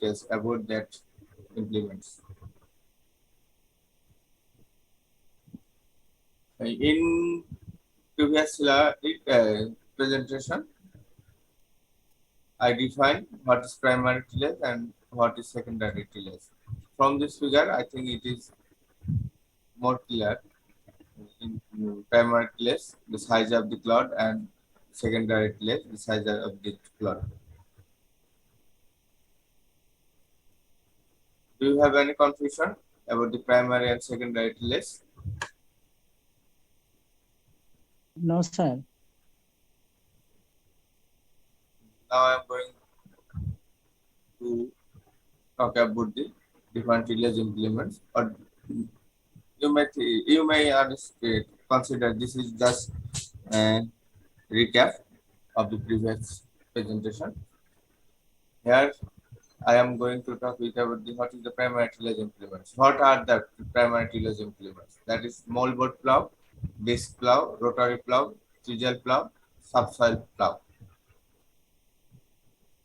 details about that implements. In previous presentation, I defined what is primary tillage and what is secondary tillage. From this figure, I think it is more clear. In primary tillage, the size of the cloud, and secondary tillage, the size of the cloud. Do you have any confusion about the primary and secondary tillage? No, sir. Now I am going to talk about the different tillage implements. Or you may consider this is just a recap of the previous presentation. Here I am going to talk with about what is the primary tillage implements. What are the primary tillage implements? That is moldboard plough, disc plough, rotary plough, chisel plough, subsoil plough.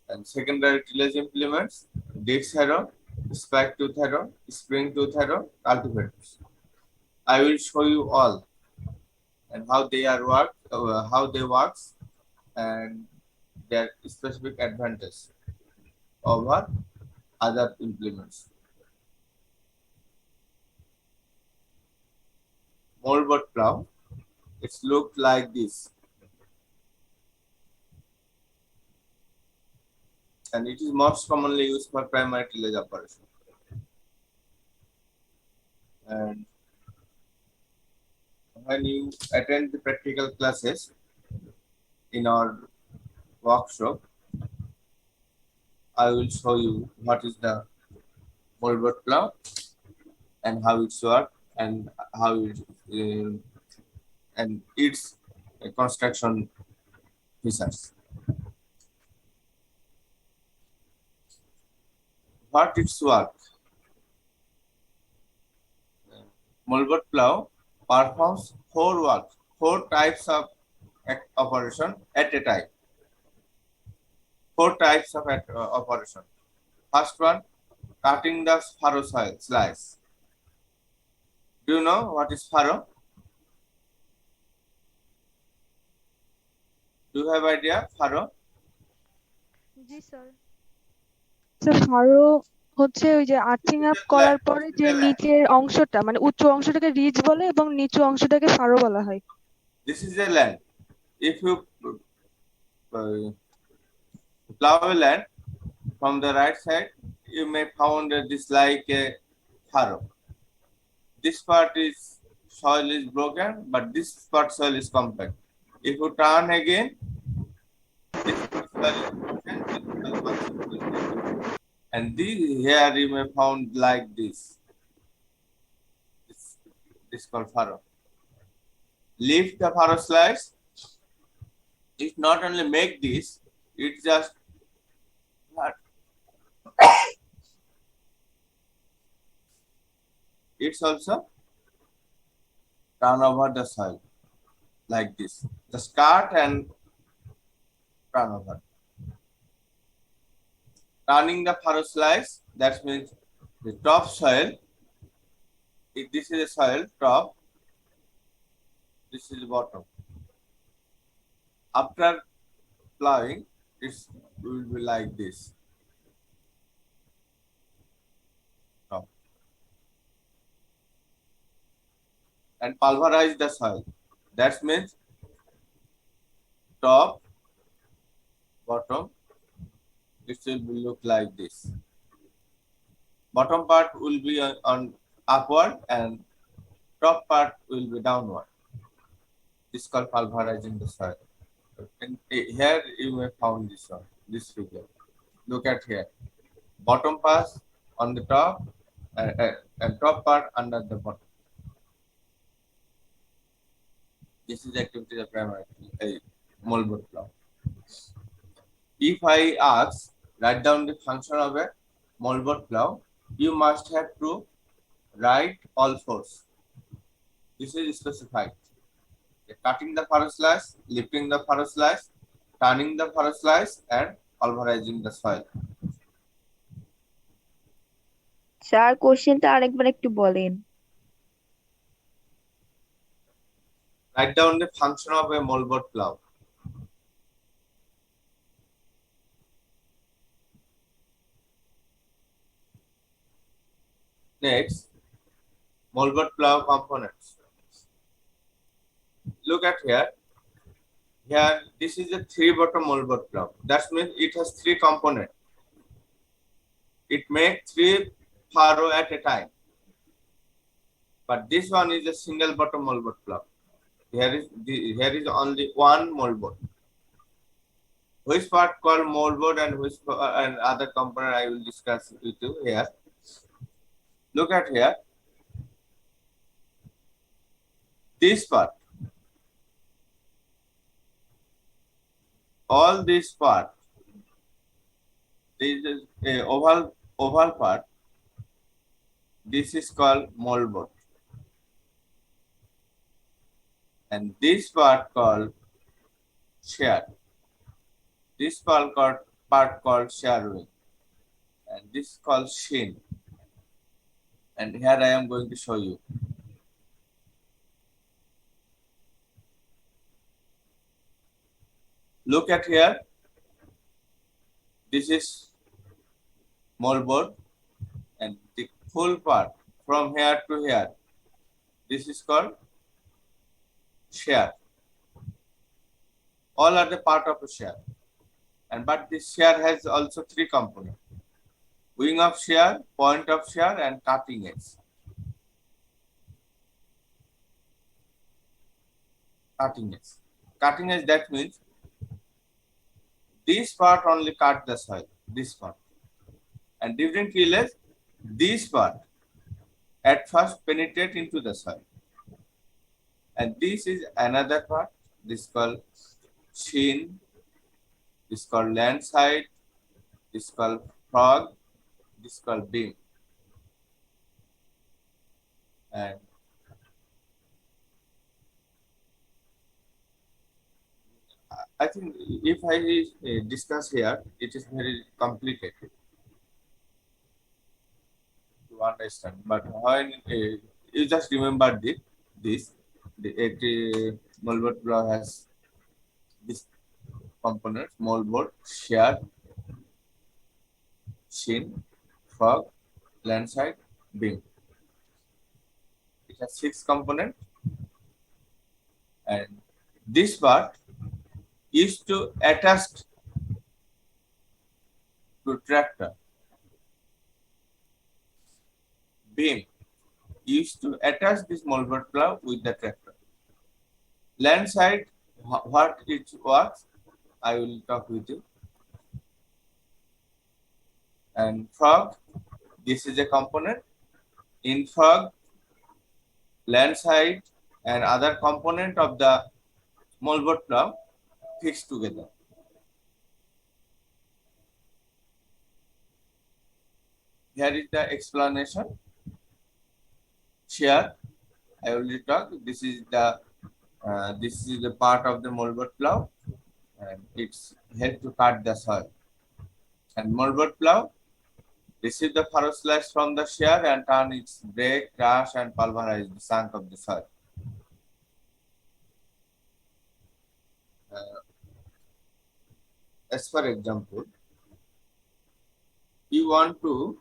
And secondary tillage implements, disc harrow, spike tooth harrow, spring tooth harrow, cultivators. I will show you all and how they work, and their specific advantage over other implements. Moldboard plough, it's looked like this, and it is most commonly used for primary tillage operation. And when you attend the practical classes in our workshop, I will show you what is the moldboard plough and how it's work and how it and its construction features. What its work? Moldboard plough performs four types of operation at a time. Four types of operation. First one, cutting the furrow slice. Do you know what is furrow? Do you have idea furrow? জি sir sir furrow হচ্ছে ওই যে arching up করার পরে যে নিচের অংশটা মানে উঁচু অংশটাকে রিজ বলে এবং নিচু অংশটাকে ফারো বলা হয়। This is a land. If you plow a land from the right side, you may found this like a furrow. This part is soil is broken, but this part soil is compact. If you turn again, this part soil is broken, this soil is compact. And this here you may found like this. This called furrow. Lift the furrow slice. It not only make this, it just it's also turn over the soil like this. Just cut and turn over. Turning the furrow slice, that means the top soil. If this is a soil top, this is the bottom. After plowing, it will be like this. Top. And pulverize the soil. That means top, bottom. It will look like this. Bottom part will be on upward and top part will be downward. This is called pulverizing the soil. And here you may found this one, this figure. Look at here. Bottom part on the top and top part under the bottom. This is the activity of primary moldboard plough. If I ask, write down the function of a moldboard plough, you must have to write all fours. This is specified. Cutting the furrow slice, lifting the furrow slice, turning the furrow slice, and pulverizing the soil. Sir কোশ্চেনটা আরেকবার একটু বলেন। Write down the function of a moldboard plough. Next, moldboard plough components. Look at here. Here, this is a 3-bottom moldboard plough. That means it has 3 components. It makes 3 furrow at a time. But this one is a single bottom moldboard plough. Here is only one moldboard. Which part called moldboard and which and other component I will discuss with you here. Look at here. This part, all this part, this is a oval part. This is called moldboard, and this part called shear. This part called shear wing, and this called shin. And here I am going to show you. Look at here. This is moldboard, and the full part from here to here, this is called shear. All are the part of a shear, and but this shear has also 3 components: wing of shear, point of shear, and cutting edge. Cutting edge, that means this part only cut the soil, this part. And during tillage, this part at first penetrate into the soil. And this is another part, this called shin, this called land side, this called frog, this called beam. And I think if I discuss here, it is very complicated to understand. But when you just remember this, the moldboard plough has this components: moldboard, shear, shin, frog, land side, beam. It has 6 components, and this part is to attach to tractor. Beam used to attach this moldboard plough with the tractor. Land side, what it was, I will talk with you. And frog, this is a component. In frog, land side and other component of the moldboard plough fixed together. Here is the explanation. Shear, I already talked. This is the part of the moldboard plough, and it's help to cut the soil. And moldboard plough receive the furrow slash from the shear and turn its break, crush, and pulverize the chunk of the soil. As for example, you want to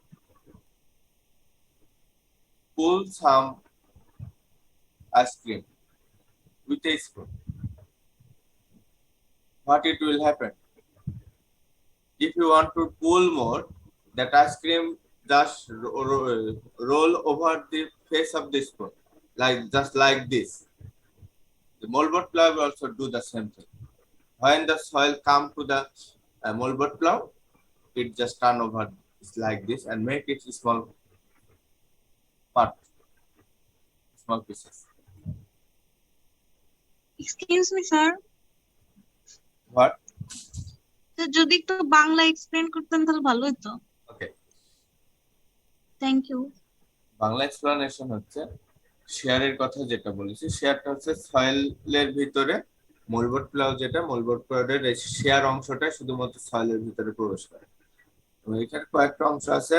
pull some ice cream with a spoon. What it will happen? If you want to pull more, that ice cream just roll over the face of the spoon, just like this. The moldboard plough will also do the same thing. When the soil come to the moldboard plough, it just turn over like this and make it small part, small pieces. Excuse me sir, What? যদি একটু Bangla explain করতেন তাহলে ভালো হতো। Okay. Thank you. Bangla explanation হচ্ছে শেয়ারের কথা যেটা বলেছি, শেয়ারটা হচ্ছে সয়েলের ভিতরে মোলবোর্ড প্লাউ, যেটা মোলবোর্ড প্লাউয়ের শেয়ার অংশটা শুধুমাত্র সয়েলের ভিতরে প্রবেশ করে। এবং এখানে কয়েকটা অংশ আছে,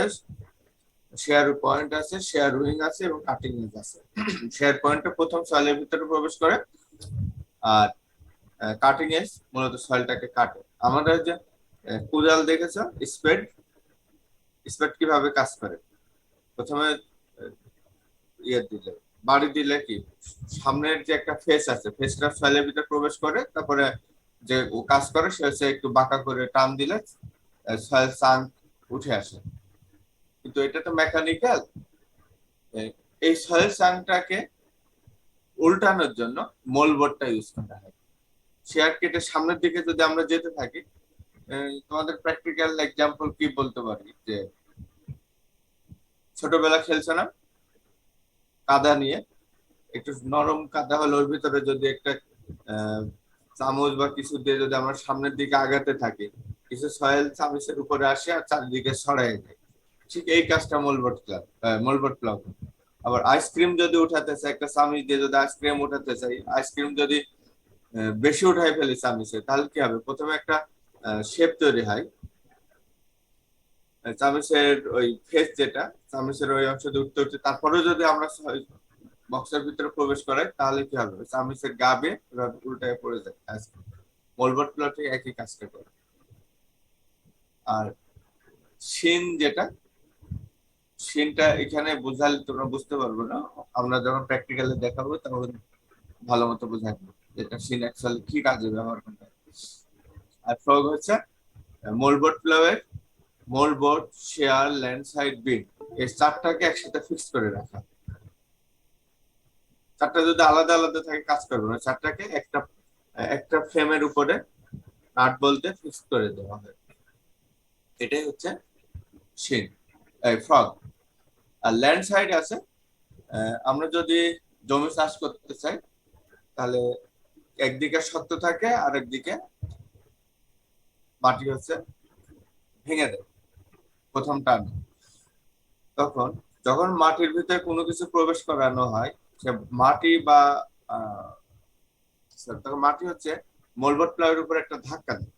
শেয়ার পয়েন্ট আছে, শেয়ার উইং আছে এবং কাটিং এজ আছে। শেয়ার পয়েন্টটা প্রথম সয়েলের ভিতরে প্রবেশ করে, আর কাটিং এজ মূলত সয়েলটাকে কাটে। আমাদের যে কুদাল দেখেছো, স্পেড, স্পেড কিভাবে কাজ করে? প্রথমে ইয়ে দিলে, বাড়ি দিলে কি সামনের যে একটা ফেস আছে, ফেসটা সয়েলের ভিতরে প্রবেশ করে, তারপরে যে ও কাজ করে সে হচ্ছে একটু বাঁকা করে টান দিলে সয়েল চাঙ্ক উঠে আসে। কিন্তু এটা তো মেকানিক্যাল। এই সয়েল চাঙ্কটাকে উল্টানোর জন্য মোলবোর্ডটা ইউজ করা হয়। শেয়ার কেটে সামনের দিকে যদি আমরা যেতে থাকি, তোমাদের প্র্যাকটিক্যাল এক্সাম্পল কি বলতে পারি, যে ছোটবেলা খেলছে না কাদা নিয়ে, একটু নরম কাদা হলে ওর ভিতরে যদি একটা চামচ বা কিছু দিয়ে যদি আমরা সামনের দিকে আগাতে থাকি, কিছু সয়েল চামচের উপরে আসে আর চারদিকে ছড়াই যায়। ঠিক এই কাজটা মোলবোর্ড প্লাউ। আবার আইসক্রিম যদি উঠাতে চাই, একটা চামচ দিয়ে যদি আইসক্রিম উঠাতে চাই, আইসক্রিম যদি বেশি উঠাই ফেলি চামচে, তাহলে কি হবে? প্রথমে একটা শেপ তৈরি হয় চামচের ওই ফেস, যেটা চামচের ওই অংশ দিয়ে উঠতে উঠতে, তারপরে যদি আমরা বক্সের ভিতরে প্রবেশ করাই, তাহলে কি হবে? চামচের গা বেয়ে উল্টায় পড়ে যায়। মোলবোর্ড প্লাউ ঠিক একই কাজটা করে। আর শিন, যেটা শিনটা এখানে বোঝালে তোমরা বুঝতে পারবে না, আমরা যখন প্র্যাকটিক্যালি দেখাবো তখন ভালো মতো বোঝাবো যেটা শিন অ্যাকচুয়ালি কি কাজে ব্যবহার করতে হয়। আর ফ্রগ হচ্ছে মোলবোর্ড প্লাউয়ের মোলবোর্ড, শেয়ার, ল্যান্ড সাইড, বিম, এই চারটাকে একসাথে ফিক্স করে রাখা। চারটা যদি আলাদা আলাদা থাকে কাজ করবে না, চারটাকে একটা একটা ফ্রেমের উপরে নাট বলতে ফিক্স করে দেওয়া হয়। এটাই হচ্ছে শিন, ফ্রগ। আর ল্যান্ড সাইড আছে, আমরা যদি জমি চাষ করতে চাই, তাহলে একদিকে শক্ত থাকে আর একদিকে মাটি হচ্ছে ভেঙে দেয় প্রথম টান। তখন যখন মাটির ভিতরে কোনো কিছু প্রবেশ করানো হয়, সে মাটি বা তখন মাটি হচ্ছে মোলবোর্ড প্লাউয়ের উপর একটা ধাক্কা দেয়।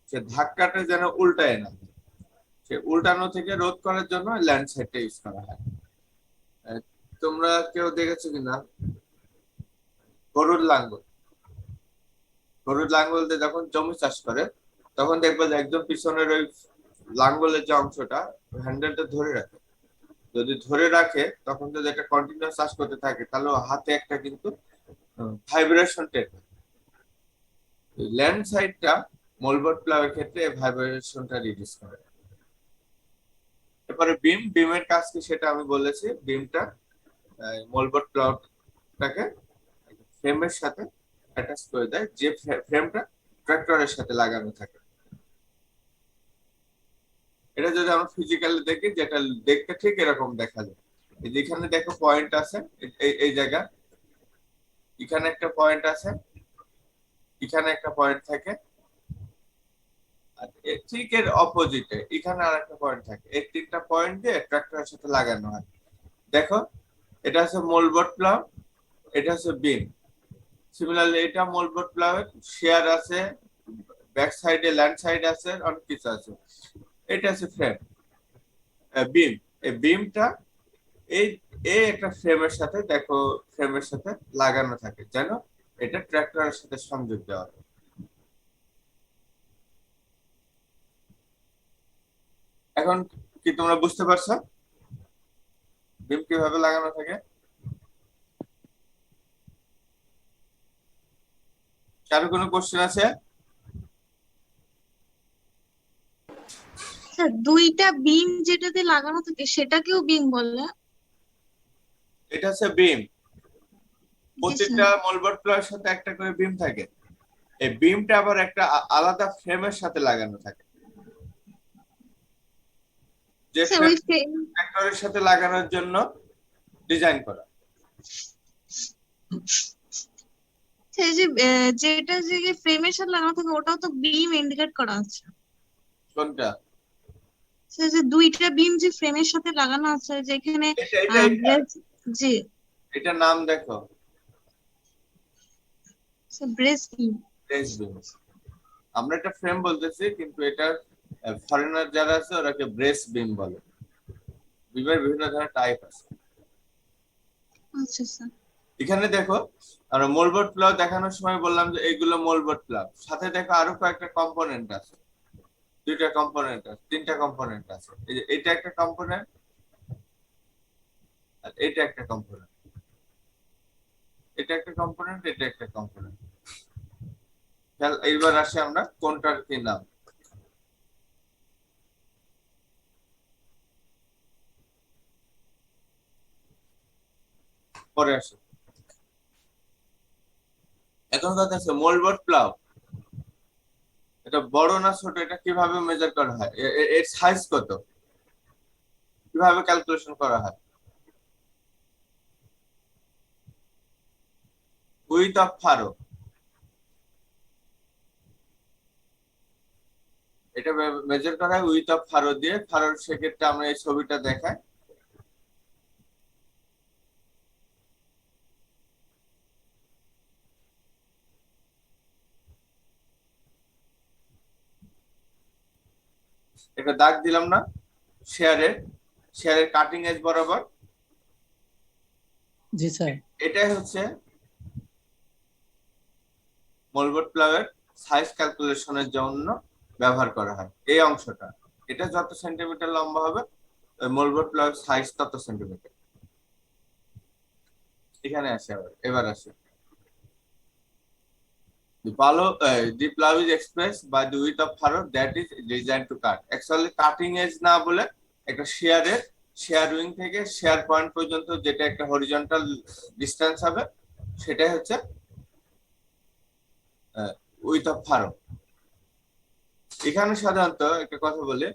সে ধাক্কাটা যেন উল্টায় না, সে উল্টানো থেকে রোধ করার জন্য ল্যান্ড সাইডটা ইউজ করা হয়। তোমরা কেউ দেখেছো কিনা গরুর লাঙ্গল? গরুর লাঙ্গল দিয়ে যখন জমি চাষ করে, তখন দেখবে যে একদম পিছনের ওই লাঙ্গলের যে অংশটা, হ্যান্ডেলটা ধরে রাখে। যদি ধরে রাখে, তখন যদি একটা কন্টিনিউয়াস চাষ করতে থাকে, তাহলে হাতে একটা কিন্তু ভাইব্রেশন টের হয়। ল্যান্ড সাইডটা মোলবোর্ড প্লাউয়ের ক্ষেত্রে ভাইব্রেশনটা রিডিউস করে। এরপরে বিম, বিমের কাজ কি সেটা আমি বলেছি। বিমটা মোলবোর্ড প্লাউটাকে ফ্রেমের সাথে অ্যাটাচ করে দেয়, যে ফ্রেমটা ট্রাক্টরের সাথে লাগানো থাকে। এটা যদি আমরা ফিজিক্যালি দেখি, যেটা দেখতে ঠিক এরকম দেখা যায়। যেখানে দেখো পয়েন্ট আছে, এই জায়গা, এখানে একটা পয়েন্ট আছে, এখানে একটা পয়েন্ট থাকে, আর ঠিক এর অপোজিটে এখানে আর একটা পয়েন্ট থাকে। এই তিনটা পয়েন্ট দিয়ে ট্রাক্টরের সাথে লাগানো হয়। দেখো, এটা হচ্ছে মোলবোর্ড প্লাউ, এটা হচ্ছে বিম। সিমিলারলি এটা মোলবোর্ড প্লাউ, শেয়ার আছে, ব্যাক সাইডে ল্যান্ড সাইড আছে, অনেক কিছু আছে। এটা হচ্ছে ফ্রেম, বিম। এই বিমটা এই এই একটা ফ্রেমের সাথে, দেখো ফ্রেমের সাথে লাগানো থাকে, যেন এটা ট্রাক্টরের সাথে সংযোগ দেওয়া হয়। এখন কি তোমরা বুঝতে পারছো বিম কিভাবে লাগানো থাকে? কারো কোনো কোশ্চেন আছে? স্যার দুইটা বিম যেটাতে লাগানো থাকে সেটাকেও বিম বলে? এটা হচ্ছে বিম। জি প্রত্যেকটা স্যার। মোলবোর্ড প্লাউয়ের সাথে একটা করে বিম থাকে। এই বিমটা আবার একটা আলাদা ফ্রেমের সাথে লাগানো থাকে, যে স্যার ফ্রেম ওই ফ্রেম, ট্রাক্টরের সাথে লাগানোর জন্য ডিজাইন করা। সেই যে যেটা যে ফ্রেমের সাথে লাগানো থাকে ওটাও তো বিম ইন্ডিকেট করা আছে। কোনটা? স্যার যে দুইটা বিম যে ফ্রেমের সাথে লাগানো আছে, যেখানে এটা এটা এটা জি এটা নাম দেখো, স্যার ব্রেস বিম। ব্রেস বিম। আমরা একটা ফ্রেম বলতেছি, কিন্তু এটা ফরেনার যারা আছে ওরাকে ব্রেস বিম বলে। বিমের বিভিন্ন ধরনের টাইপ আছে। আচ্ছা স্যার। এখানে দেখো আমরা মোল্ডবোর্ড প্লাগ দেখানোর সময় বললাম যে এইগুলো মোল্ডবোর্ড প্লাগ, সাথে দেখো আরো কয়েকটা কম্পোনেন্ট আছে, দুইটা কম্পোনেন্ট আছে, তিনটা কম্পোনেন্ট আছে। এই যে এটা একটা কম্পোনেন্ট আর এটা একটা কম্পোনেন্ট, এটা একটা কম্পোনেন্ট, এটা একটা কম্পোনেন্ট। এইবার আসি আমরা কোনটার কি নাম। পরে আসি। এখন কথা আছে মোল্ডবোর্ড প্লাউ, এটা বড় না ছোট, এটা কিভাবে মেজার করা হয়, এর সাইজ কত, কিভাবে ক্যালকুলেশন করা হয়? উইথ অফ ফারো, এটা মেজার করা হয় উইথ অফ ফারো দিয়ে। ফারোর সেক্ষেত্রে আমরা এই ছবিটা দেখাই। এটা দাগ দিলাম না শেয়ারের, শেয়ারের কাটিং এজ বরাবর, জি স্যার। এটাই হচ্ছে মোল্ডবোর্ড প্লাউয়ের সাইজ ক্যালকুলেশনের জন্য ব্যবহার করা হয় এই অংশটা। এটা যত সেন্টিমিটার লম্বা হবে মোল্ডবোর্ড প্লাউয়ের সাইজ তত সেন্টিমিটার। এখানে আসে আবার, এবার আসে the plough is expressed by the width of furrow that is designed to cut. Actually cutting edge না বলে একটা শেয়ারের, শেয়ার উইং থেকে শেয়ার পয়েন্ট পর্যন্ত যেটা একটা হরিজন্টাল ডিসটেন্স হবে সেটাই হচ্ছে উইথ অফ ফারো। এখানে সাধারণত একটা কথা বলে,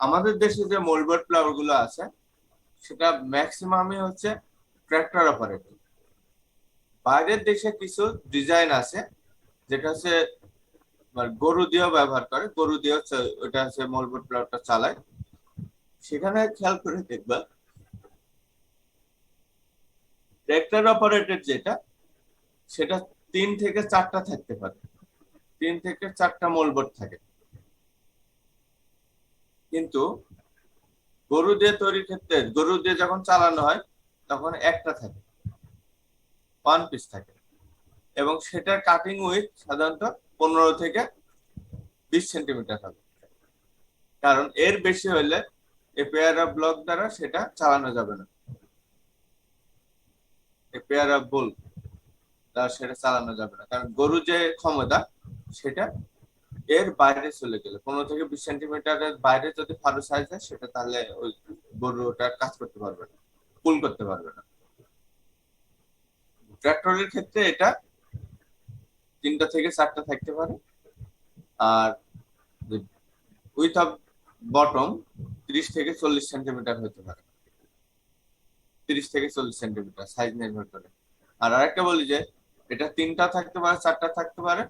আমাদের দেশে যে মোল্ডবোর্ড প্লাউ গুলো আছে সেটা ম্যাক্সিমামই হচ্ছে ট্র্যাক্টর অপারেটেড। বাইরের দেশে কিছু ডিজাইন আছে যেটা হচ্ছে গরু দিয়েও ব্যবহার করে, গরু দিয়ে ওটা হচ্ছে মোল্ডবোর্ড প্লাউটা চালায়। সেখানে খেয়াল করে দেখবা ট্র্যাক্টর অপারেটেড যেটা, সেটা 3 থেকে 4টা থাকতে পারে, 3 থেকে 4টা মোল্ডবোর্ড থাকে। কিন্তু গরু দিয়ে তৈরির ক্ষেত্রে, গরু দিয়ে যখন চালানো হয় তখন একটা থাকে, 1 পিস থাকে, এবং সেটার কাটিং উইথ সাধারণত 15 থেকে 20 সেন্টিমিটার হবে। কারণ এর বেশি হলে এ পেয়ার অফ ব্লক দ্বারা সেটা চালানো যাবে না, এ পেয়ার অফ বুল দ্বারা সেটা চালানো যাবে না, কারণ গরু যে ক্ষমতা সেটা এর বাইরে চলে গেলে 15 থেকে 20 সেন্টিমিটারের বাইরে যদি ফারো সাইজ হয় সেটা তাহলে ওই গরু ওটা কাজ করতে পারবে না, পুল করতে পারবে না। ট্রাক্টরের ক্ষেত্রে এটা 3টা থেকে 4টা থাকতে পারে। আর উইথ অফ বটম 30 থেকে 40 সেন্টিমিটার হতে পারে, 30 থেকে 40 সেন্টিমিটার সাইজ নির্ভর করে। আর আরেকটা বলি যে এটা 3টা থাকতে পারে, 4টা থাকতে পারে,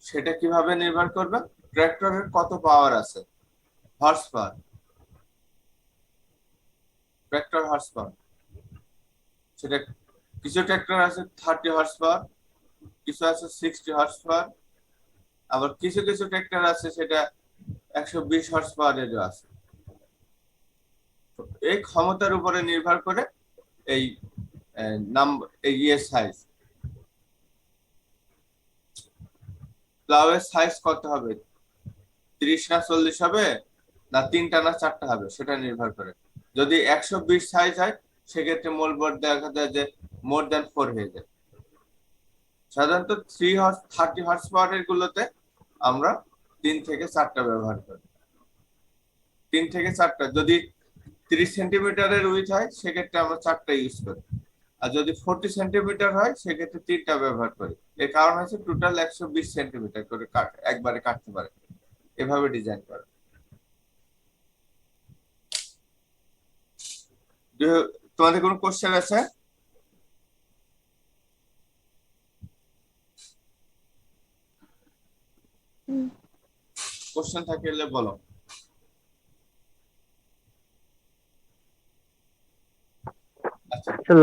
সেটা কিভাবে নির্ভর করবে, ট্রাক্টরের কত পাওয়ার আছে, horse power, tractor horse power. সেটা কিছু ট্রাক্টর আছে 30 হর্স পাওয়ার, কিছু আছে 60 হর্স পাওয়ার, আবার কিছু কিছু ট্রাক্টর আছে সেটা 120 হর্স পাওয়ারেরও আছে। এই ক্ষমতার উপরে নির্ভর করে এই নাম্বার, এই সাইজ, প্লাউয়ের সাইজ কত হবে, 30 না 40 হবে, না 3টা না 4টা হবে, সেটা নির্ভর করে। যদি 120 সাইজ হয় সেক্ষেত্রে মোল্ডবোর্ড দেখা যায় যে মোর দ্যান 4 হয়ে যায়। সাধারণত 30 হর্স পাওয়ারের গুলোতে আমরা 3 থেকে 4টা ব্যবহার করি, 3 থেকে 4টা। যদি 30 সেন্টিমিটারের উইথ হয় সেক্ষেত্রে আমরা 4টা ইউজ করি, আর যদি 40 সেন্টিমিটার হয় সেক্ষেত্রে 3টা ব্যবহার করি। এর কারণ হচ্ছে টোটাল 120 সেন্টিমিটার করে একবারে কাটতে পারে, এভাবে ডিজাইন করে। তোমাদের কোনো কোশ্চেন আছে? কোশ্চেন থাকলে বলো।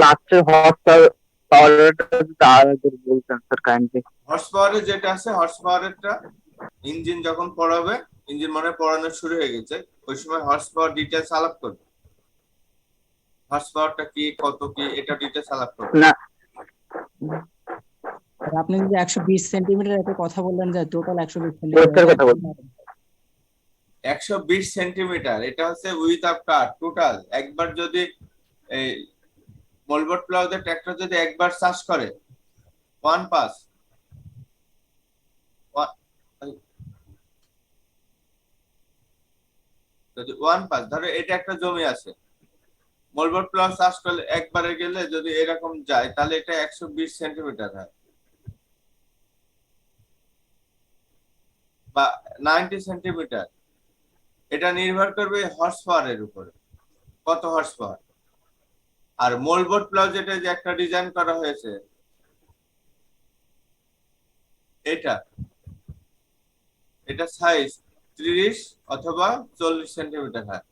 লাস্টের হর্স পাওয়ারটা যদি বলতেন স্যার কাইন্ডলি। হর্স পাওয়ারে যেটা আছে, হর্স পাওয়ারেরটা ইঞ্জিন যখন পড়াবে ইঞ্জিন মনে হয় পড়ানো শুরু হয়ে গেছে, ওই সময় হর্স পাওয়ার ডিটেলস আলাপ করবে। হর্স পাওয়ারটা কি, কত কি, এটা ডিটেলস আলাপ করবে। না আর আপনি যদি 120 সেন্টিমিটার একটা কথা বললেন যে টোটাল 120 প্রস্থের কথা বলছি। সেন্টিমিটার 120 সেন্টিমিটার এটা হচ্ছে উইথ অফ কাট টোটাল। একবার যদি এই মোলবোর্ড প্লাউদের ট্র্যাক্টর যদি একবার চাষ করে, ওয়ান পাস, যদি ওয়ান পাস ধরো এটা একটা জমি আছে, মোলবোর্ড প্লাউ চাষ করলে একবারে গেলে যদি এরকম যায় তাহলে এটা 120 সেন্টিমিটার হয় বা 90 সেন্টিমিটার। এটা নির্ভর করবে হর্স পাওয়ারের উপরে, কত হর্স পাওয়ার। আর মোলবোর্ড প্লাউ যেটা যে একটা ডিজাইন করা হয়েছে, এটা এটা সাইজ 30 অথবা 40 সেন্টিমিটার হয়।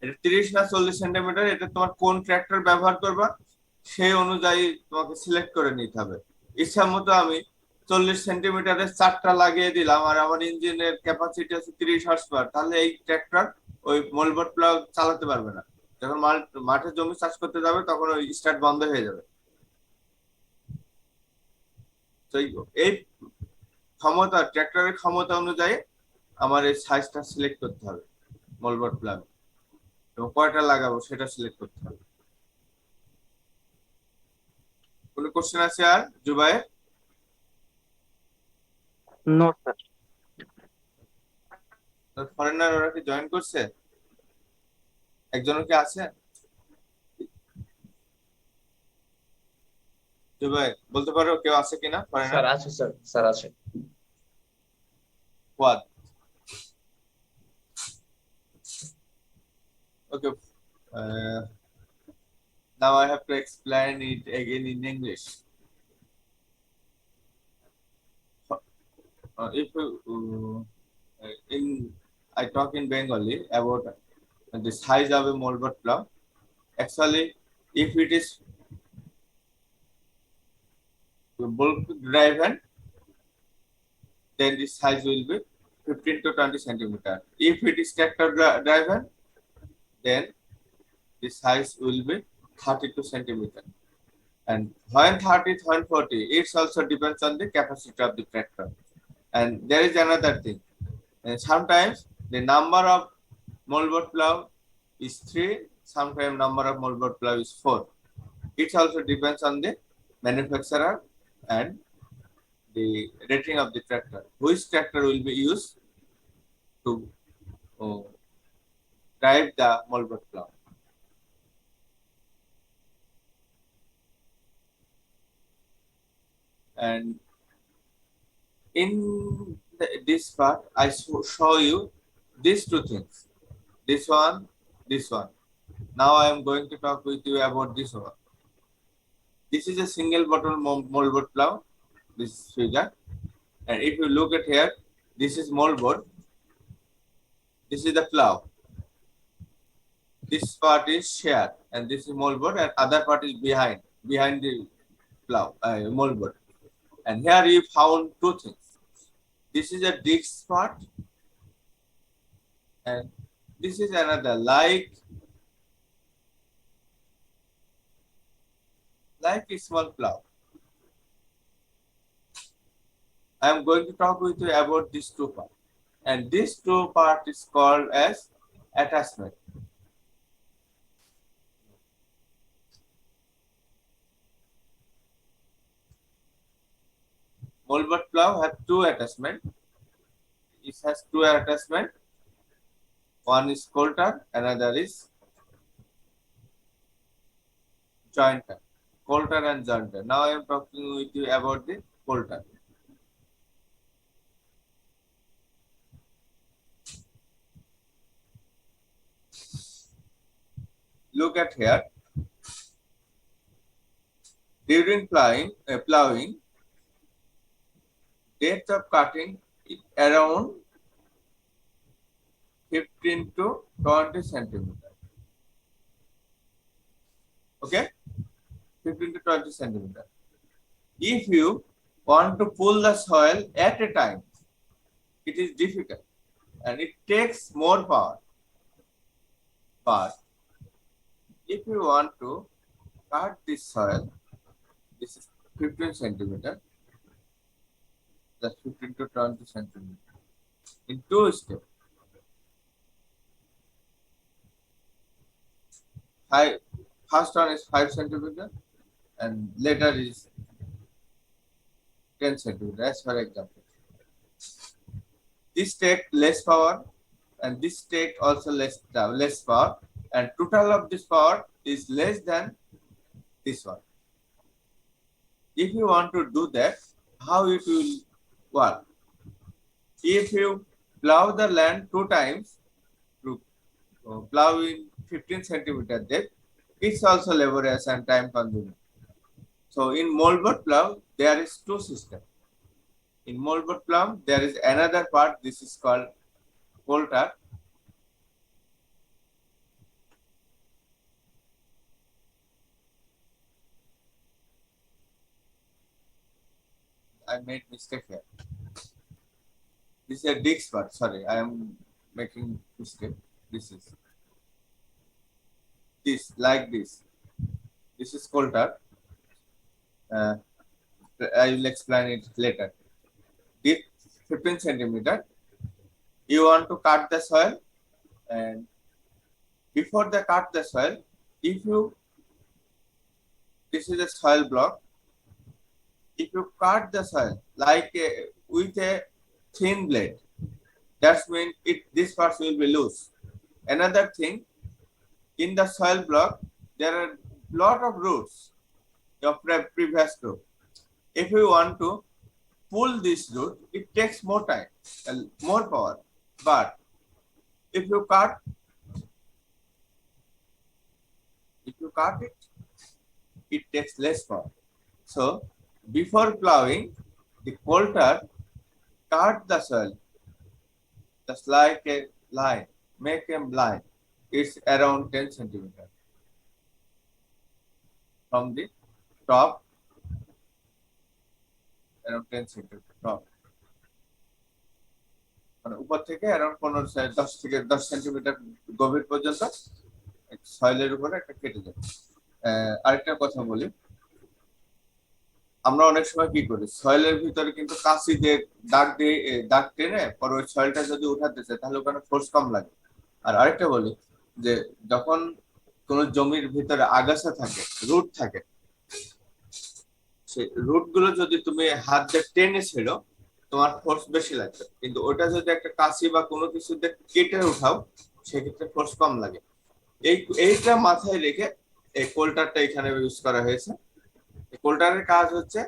এটা 30 না 40 সেন্টিমিটার, এটা তোমার কোন ট্র্যাক্টর ব্যবহার করবা সেই অনুযায়ী তোমাকে সিলেক্ট করে নিতে হবে। ইচ্ছা মতো আমি 40 সেন্টিমিটারের চারটা লাগিয়ে দিলাম আর আমার ইঞ্জিনের ক্যাপাসিটি আছে 30 হর্স পাওয়ার, তাহলে এই ট্র্যাক্টর ওই মোলবোর্ড প্লাউ চালাতে পারবে না। যখন মাঠে জমি চাষ করতে যাবে তখন ওই স্টার্ট বন্ধ হয়ে যাবে। তো এই ক্ষমতা, ট্র্যাক্টরের ক্ষমতা অনুযায়ী আমার এই সাইজটা সিলেক্ট করতে হবে মোলবোর্ড প্লাগ, এবং কয়টা লাগাবো সেটা সিলেক্ট করতে হবে। কোনো কোশ্চেন আছে আর জুবাইর? No sir. ফরেনার ওরা কি জয়েন করছে? একজনও কি আছে? জুবাইর বলতে পারো কেউ আছে কিনা ফরেনার? স্যার আছে, স্যার আছে। What? Okay. Now I have to explain it again in English. If in I talk in Bengali about the size of a moldboard plough, actually, if it is bulk driven, then the size will be 15 to 20 centimeter. If it is tractor driven, then the size will be 32 centimeter. And when 30, when 40, it also depends on the capacity of the tractor. And there is another thing. And sometimes the number of moldboard plough is 3, sometimes number of moldboard plough is 4. It also depends on the manufacturer and the rating of the tractor. Which tractor will be used to drive the moldboard plough. And in this part, I show you these two things. This one, this one. Now I am going to talk with you about this one. This is a single bottle moldboard plough, this figure. And if you look at here, this is moldboard. This is the plough. This part is share, and this is moldboard, and other part is behind the plough, moldboard. And here you found two things. This is a disc part, and this is another like a small plough. I am going to talk with you about these two parts, and this two part is called as attachment. Moldboard plough have two attachment. It has two attachment. One is Coulter, another is jointer. Coulter and jointer. Now I am talking with you about the Coulter. Look at here. During ploughing, depth of cutting is around 15 to 20 centimeter. Okay, 15 to 20 centimeter. If you want to pull the soil at a time, it is difficult and it takes more power. But if you want to cut this soil, this is 15 centimeter, that's 15 to 20 centimeter in 2 steps. First one is 5 centimeter and later is 10 centimeter as for example. This take less power and this take also less power, and total of this power is less than this one. If you want to do that, how it will work? If you plough the land 2 times, to plough in 15 centimeter depth, it's also laborious and time consuming. So in moldboard plough, there is 2 systems. In moldboard plough, there is another part. This is called Coulter. I made mistake here. This is a disc part. Sorry, I am making mistake. This is this like this. This is Coulter. I will explain it later. Deep 15 centimeter. You want to cut the soil, and before they cut the soil, this is a soil block. If you cut the soil like with a thin blade, that means this part will be loose. Another thing, in the soil block, there are lot of roots of previous root. If you want to pull this root, it takes more time and more power. But if you cut it, it takes less power. So before ploughing, the Coulter cut the soil just like a line, make a line. It's around 10 centimeter from the top, around 10 centimeter top. উপর থেকে around 10 centimetre গভীর পর্যন্ত সয়েলের উপরে একটা কেটে যাবে। আরেকটা কথা বলি, আমরা অনেক সময় কি করি, সয়েলের ভিতরে কিন্তু কাঁচি দিয়ে দাগ টেনে পরে ওই সয়েলটা যদি উঠাতে চাই তাহলে ওখানে ফোর্স কম লাগে। আর আরেকটা বলি যে যখন কোন জমির ভিতরে আগাছা থাকে, রুট থাকে, সেই রুট গুলো যদি তুমি হাত দিয়ে টেনে ছেড়ো তোমার ফোর্স বেশি লাগবে, কিন্তু ওটা যদি একটা কাঁচি বা কোনো কিছুতে কেটে উঠাও সেক্ষেত্রে ফোর্স কম লাগে। এইটা মাথায় রেখে এই কোল্টারটা এখানে ইউজ করা হয়েছে। এই কোল্টারের কাজ হচ্ছে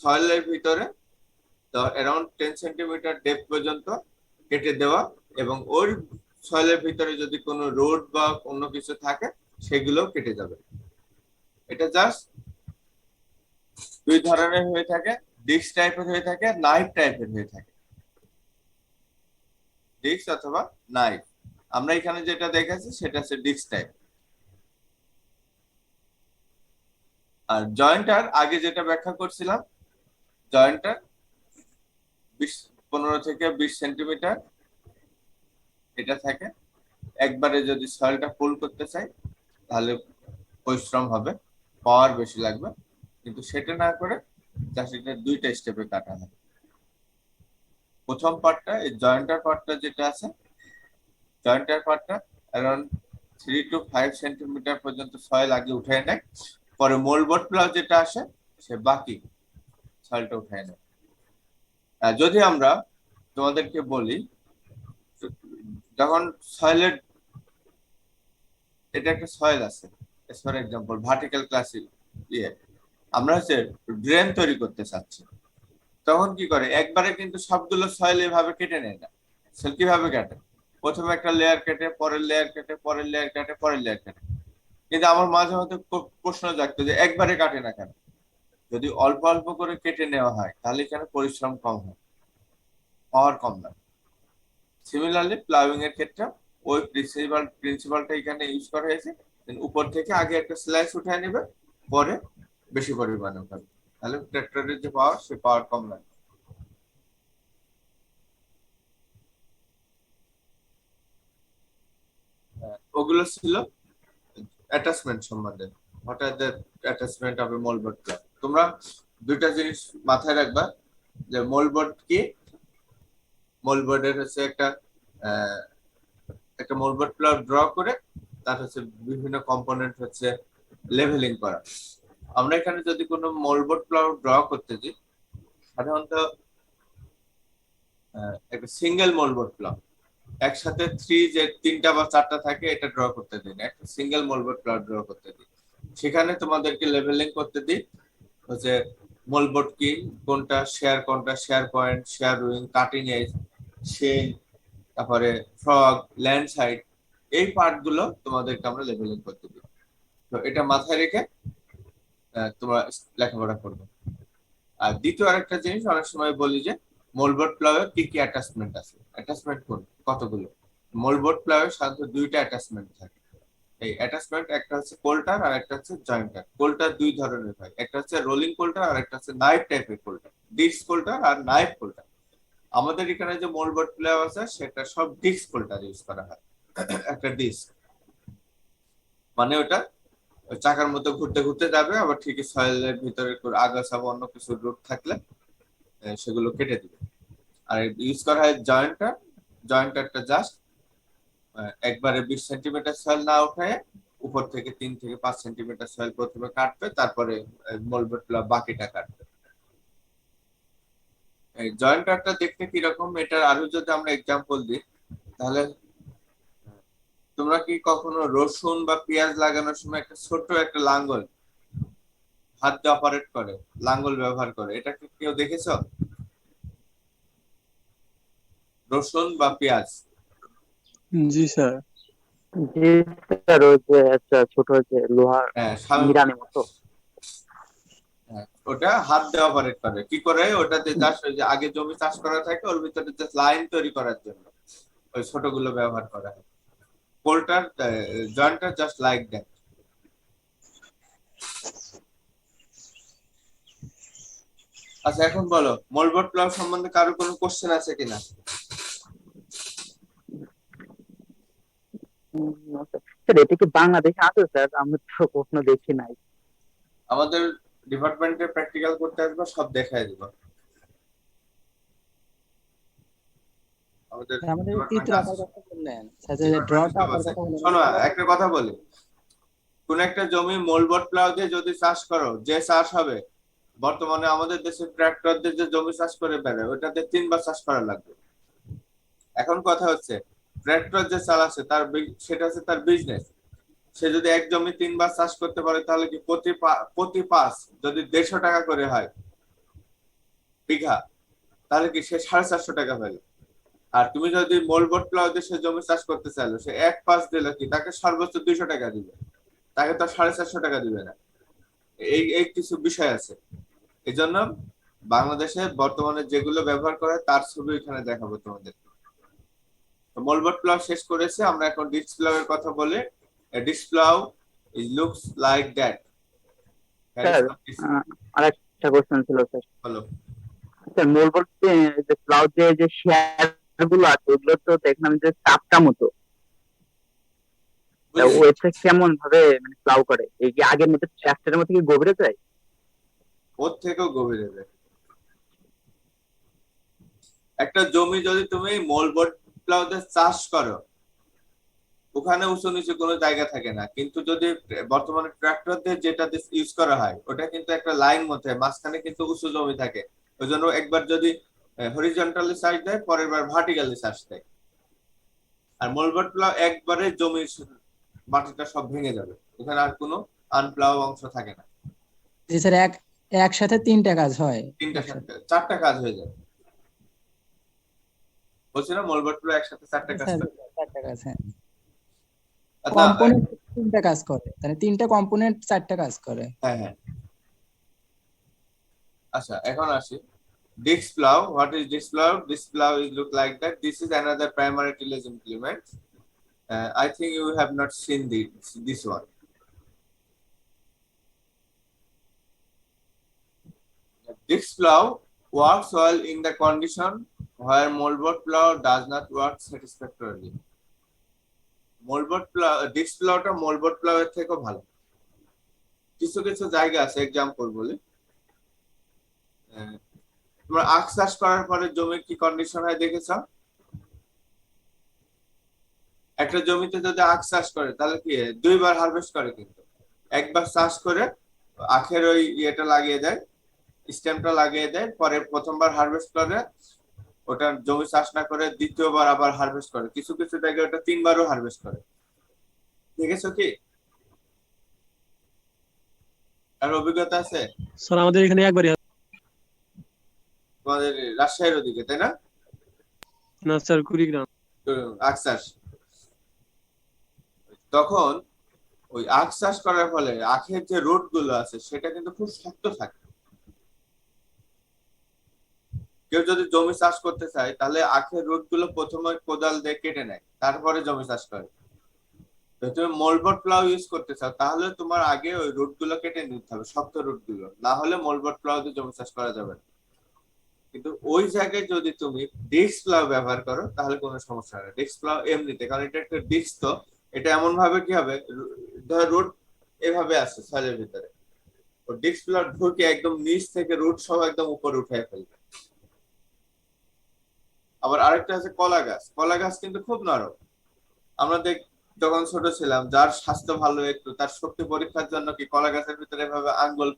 সয়েলের ভিতরে অ্যারাউন্ড 10 সেন্টিমিটার ডেপথ পর্যন্ত কেটে দেওয়া এবং ওই সয়েলের ভিতরে যদি কোনো রোড বা অন্য কিছু থাকে সেগুলো কেটে যাবে। এটা জাস্ট 2 ধরনের হয়ে থাকে, ডিস্ক টাইপের হয়ে থাকে, নাইফ টাইপের হয়ে থাকে। ডিস্ক অথবা নাইফ, আমরা এখানে যেটা দেখাচ্ছি সেটা হচ্ছে ডিস্ক টাইপ। আর জয়েন্টার আগে যেটা ব্যাখ্যা করছিলাম, জয়েন্টার 15 থেকে 20 সেন্টিমিটার এটা থাকে। একবারে যদি সয়েলটা ফুল করতে চাই তাহলে পরিশ্রম হবে, পাওয়ার বেশি লাগবে, কিন্তু সেটা না করে জাস্ট এটা 2টা স্টেপে কাটা হয়। প্রথম পার্টটা এই জয়েন্টার পার্টটা যেটা আছে, জয়েন্টার পার্টটা अराउंड 3 to 5 সেন্টিমিটার পর্যন্ত সয়েল আগে উঠায় নেয়, পরে মোল্ডবোর্ড প্লাউ যেটা আসে সে বাকি সয়েলটা উঠায় নেয়। যদি আমরা তোমাদেরকে বলি, যখন সয়েলের এটা একটা সয়েল আছে, ফর এক্সাম্পল ভার্টিক্যাল ক্লাসে আমরা হচ্ছে ড্রেন তৈরি করতে চাচ্ছি, তখন কি করে একবারে কিন্তু সবগুলো সয়েল এভাবে কেটে নেয় না। সে কিভাবে কাটে, প্রথমে একটা লেয়ার কেটে, পরের লেয়ার কেটে, পরের লেয়ার কাটে, পরের লেয়ার কাটে। কিন্তু আমার মাঝে মধ্যে প্রশ্ন জাগতো যে একবারে কাটে না কেন? যদি অল্প অল্প করে কেটে নেওয়া হয় তাহলে এখানে পরিশ্রম কম হয়, পাওয়ার কম লাগে। সিমিলারলি প্লাউইং এর ক্ষেত্রে ওই প্রিন্সিপালটা এখানে ইউজ করা হয়েছে। উপর থেকে আগে একটা স্লাইস উঠায় নেবে, পরে বেশি পরিমাণে উঠাবে, তাহলে ট্রাক্টরের যে পাওয়ার সে পাওয়ার কম লাগে। ওগুলো ছিল অ্যাটাচমেন্ট সম্বন্ধে। What are the attachment of a mouldboard plough. তোমরা দুইটা জিনিস মাথায় রাখবা যে মোল্ডবোর্ড কি। মোল্ডবোর্ডের হচ্ছে একটা মোল্ডবোর্ড প্লাগ ড্র করে তার হচ্ছে বিভিন্ন কম্পোনেন্ট হচ্ছে লেভেলিং করা। আমরা এখানে যদি কোনো মোল্ডবোর্ড প্লাগ ড্র করতে যাই, সাধারণত একটা সিঙ্গেল মোল্ডবোর্ড প্লাগ একসাথে যে 3টা বা 4টা থাকে এটা ড্র করতে দিন, একটা সিঙ্গেল মোল্ডবোর্ড প্লাগ ড্র করতে দিন। সেখানে তোমাদেরকে লেভেলিং করতে দিই হচ্ছে মোল্ডবোর্ড কি, কোনটা share point, share wing, cutting edge, shell, তারপরে ফ্রগ, ল্যান্ড সাইড, এই পার্ট গুলো তোমাদেরকে আমরা লেভেলিং করতে দিই। তো এটা মাথায় রেখে তোমরা লেখাপড়া করবে। আর দ্বিতীয় আরেকটা জিনিস অনেক সময় বলি যে মোল্ডবোর্ড প্লাউয়ের কি কি অ্যাটাচমেন্ট আছে, অ্যাটাচমেন্ট কতগুলো। মোল্ডবোর্ড প্লাউয়ের সাধারণত 2টা অ্যাটাচমেন্ট থাকে। এই অ্যাটাচমেন্ট একটা হচ্ছে কোল্টার আর একটা হচ্ছে জয়েন্টার। কোল্টার 2 ধরনের হয়, একটা হচ্ছে রোলিং কোল্টার আর একটা হচ্ছে নাইফ টাইপের কোল্টার। ডিস্ক কোল্টার আর নাইফ কোল্টার। আমাদের এখানে যে মোল্ডবোর্ড প্লাউ আছে সেটা সব ডিস্ক কোল্টার ইউজ করা হয়। একটা ডিস্ক মানে ওটা চাকার মতো ঘুরতে ঘুরতে যাবে, আবার ঠিকই সয়েলের ভিতরে আগাছা বা অন্য কিছু রুট থাকলে সেগুলো কেটে দিবে। আর ইউজ করা হয় জয়েন্টারটা জাস্ট একবারে 20 সেন্টিমিটার সয়েল না উঠায় উপর থেকে 3 থেকে 5 সেন্টিমিটার সয়েল প্রথমে কাটবে, তারপরে মোল্ডবোর্ড প্লাগ বাকিটা কাটবে। এই জয়েন্টারটা দেখতে কিরকম, এটার আরো যদি আমরা এক্সাম্পল দিই, তাহলে তোমরা কি কখনো রসুন বা পেঁয়াজ লাগানোর সময় একটা ছোট একটা লাঙ্গল হাত দিয়ে অপারেট করে, লাঙ্গল ব্যবহার করে, এটা কি কেউ দেখেছো? রসুন বা পেঁয়াজ। জি স্যার। জি স্যার, ওই যে একটা ছোট যে লোহার হ্যাঁ, নিড়ানি মতো। ওটা হাত দিয়ে অপারেট করে। কি করে ওটাতে জাস্ট ওই যে আগে জমি চাষ করা থাকে ওর ভিতরে জাস্ট লাইন তৈরি করার জন্য ওই ছোটগুলো ব্যবহার করা হয়। Coal tar jointer just like that. আচ্ছা, এখন বলো মোল্ডবোর্ড প্লাগ সম্বন্ধে কারো কোনো কোশ্চেন আছে কিনা? স্যার এটা কি বাংলাদেশে আছে স্যার? আমি তো কখনো দেখি নাই। আমাদের ডিপার্টমেন্টে প্র্যাকটিক্যাল করতে আসবে, সব দেখায় দিব। আমাদের আমাদের department চিত্র আঁকার আছে। কথা বললেন, ড্রটা আঁকার কথা বললেন। শোনো, একটা কথা বলি, কোন একটা জমি মোল্ডবোর্ড প্লাউ দিয়ে যদি চাষ করো, যে চাষ হবে, বর্তমানে আমাদের দেশে ট্রাক্টরদের যে জমি চাষ করে বেড়ায় ওটাতে 3বার চাষ করা লাগবে। এখন কথা হচ্ছে ট্রাক্টর যে চালাচ্ছে সেটা হচ্ছে তার বিজনেস। সে যদি এক জমি 3বার চাষ করতে পারে তাহলে কি প্রতি পাঁচ যদি 150 টাকা করে হয় বিঘা, তাহলে কি সে 450 টাকা পাবে। আর তুমি যদি মোল্ডবোর্ড প্লাউ দিয়ে সে জমি চাষ করতে চাইলো, সে 1 পাঁচ দিলে কি তাকে সর্বোচ্চ 200 টাকা দিবে, তাকে তো 450 টাকা দিবে না। এই কিছু বিষয় আছে। এই জন্য বাংলাদেশে বর্তমানে যেগুলো ব্যবহার করে তার ছবি এখানে দেখাবো তোমাদের। মোল্ডবোর্ড প্লাউ শেষ করেছে, আমরা এখন ডিস্ক প্লাউ এর কথা বলি। Disc plough looks like that. Sir আরেকটা কোশ্চেন ছিল স্যার। বলো। স্যার মোল্ডবোর্ড যে প্লাউ যে শেয়ার গুলো আছে ওগুলো তো দেখলাম যে চাপটা মতো, ওইটা কেমন ভাবে মানে প্লাউ করে? এই কি আগের মতো ট্রাক্টরের মতো কি গভীরে যায়? ওর থেকেও গভীরে যায়। একটা জমি যদি তুমি মোল্ডবোর্ড প্লাউ দিয়ে চাষ করো, ওখানে উঁচু নিচু কোনো জায়গা থাকে না। কিন্তু যদি বর্তমানে ট্রাক্টর দিয়ে যেটা ইউজ করা হয় ওটা কিন্তু একটা লাইন মধ্যে মাঝখানে কিন্তু উঁচু জমি থাকে। ওই জন্য একবার যদি হরিজন্টালি চাষ দেয়, পরের বার ভার্টিক্যালি চাষ দেয়। আর মোল্ডবোর্ড প্লাউ একবারে জমির মাটিটা সব ভেঙে যাবে, ওখানে আর কোনো আনপ্লাউ অংশ থাকে না। জি স্যার, একসাথে 3টা কাজ হয়। 4টা কাজ হয়ে যায়। বলছি না মোল্ডবোর্ড প্লাউ একসাথে 4টা কাজ করে। 4টা কাজ, হ্যাঁ। আচ্ছা, কম্পোনেন্ট 3টা কাজ করে, মানে 3টা কম্পোনেন্ট 4টা কাজ করে। হ্যাঁ। আচ্ছা, এখন আসি disc plough. What is disc plough? Disc plough is look like that. This is another primary tillage implement. I think you have not seen this one. Disc plough works well in the condition where moldboard plough does not work satisfactorily. Mouldboard plough, disc প্লাউটা mouldboard প্লাউয়ের থেকেও ভালো। কিছু কিছু জায়গা আছে, example বলি, তোমরা আখ চাষ করার পরে জমির কি কন্ডিশন হয় দেখেছ? একটা জমিতে যদি আখ চাষ করে তাহলে কি হয়? দুইবার হারভেস্ট করে, কিন্তু একবার চাষ করে আখের ওই ইয়েটা লাগিয়ে দেয়, স্টেমটা লাগিয়ে দেয়, পরে প্রথমবার হারভেস্ট করে, ওটা জমি চাষ না করে দ্বিতীয়বার আবার হারভেস্ট করে, কিছু কিছু জায়গায় ওটা তিনবারও হারভেস্ট করে। দেখেছো কি? আর অভিজ্ঞতা আছে স্যার আমাদের এখানে একবারই হয়। তোমাদের রাজশাহীর ওদিকে, তাই না? না স্যার, কুড়িগ্রাম। আখ চাষ, তখন ওই আখ চাষ করার ফলে আখের যে রুট গুলো আছে সেটা কিন্তু খুব শক্ত থাকে। কেউ যদি জমি চাষ করতে চায় তাহলে আখের রুট গুলো প্রথমে কোদাল দিয়ে কেটে নেয়, তারপরে জমি চাষ করে। যদি তুমি মোল্ডবোর্ড প্লাউ ইউজ করতে চাও তাহলে তোমার আগে ওই রুট গুলো কেটে নিতে হবে, শক্ত রুট গুলো, না হলে মোল্ডবোর্ড প্লাউ দিয়ে জমি চাষ করা যাবে না। কিন্তু ওই জায়গায় যদি তুমি ডিস্ক প্লাউ ব্যবহার করো তাহলে কোনো সমস্যা হয় না। ডিস্ক প্লাউ এমনিতে, কারণ এটা একটা ডিস্ক, তো এটা এমন ভাবে কি হবে, ধর রুট এভাবে আছে সয়েলের ভিতরে, ও ডিস্ক প্লাউ ঢুকে একদম নিচ থেকে রুট সহ একদম উপরে উঠে ফেলবে। আবার আরেকটা আছে কলা গাছ। কলা গাছ কিন্তু খুব নরম। আমরা যখন ছোট ছিলাম, যার স্বাস্থ্য ভালো একটু, তার শক্তি পরীক্ষার জন্য কি কলা গাছের ভিতরে এভাবে আঙ্গুল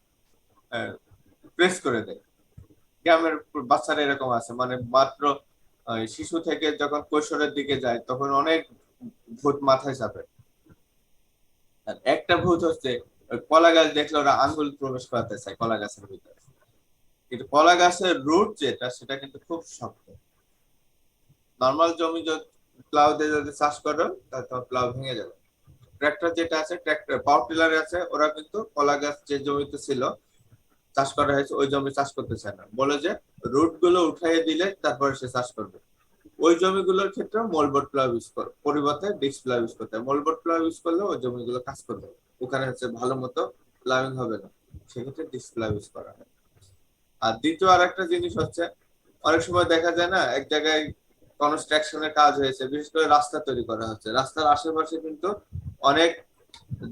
প্রেস করে দেয়। গ্রামের বাচ্চারা এরকম আছে, মানে মাত্র শিশু থেকে যখন কৈশোরের দিকে যায় তখন অনেক ভূত মাথায় চাপে। আর একটা ভূত হচ্ছে ওই কলা গাছ দেখলে ওরা আঙ্গুল প্রবেশ করাতে চায় কলা গাছের ভিতরে, কিন্তু কলা গাছের রুট যেটা সেটা কিন্তু খুব শক্ত। নর্মাল জমি প্লাউ দিয়ে যদি চাষ করো তাহলে তোমার প্লাউ ভেঙে যাবে। ট্রাক্টর যেটা আছে, ট্রাক্টর পাওয়ার টিলার আছে, ওরা কিন্তু কলা গাছ যে জমিতে ছিল চাষ করা হয়েছে ওই জমি চাষ করতে চায় না, বলে যে রুট গুলো উঠাইয়ে দিলে তারপরে সে চাষ করবে। ওই জমিগুলোর ক্ষেত্রে মোল্ডবোর্ড প্লাউ ইউজ করে পরিবর্তে ডিস্ক প্লাউ ইউজ করতে হয়। মোল্ডবোর্ড প্লাউ ইউজ করলে ওই জমিগুলো কাজ করবে, ওখানে হচ্ছে ভালো মতো প্লাউইং হবে না, সেক্ষেত্রে ডিস্ক প্লাউ ইউজ করা হয়। আর দ্বিতীয় আর একটা জিনিস হচ্ছে, অনেক সময় দেখা যায় না এক জায়গায় কনস্ট্রাকশনের কাজ হয়েছে, বিশেষ করে রাস্তা তৈরি করা হচ্ছে, রাস্তার আশেপাশে কিন্তু অনেক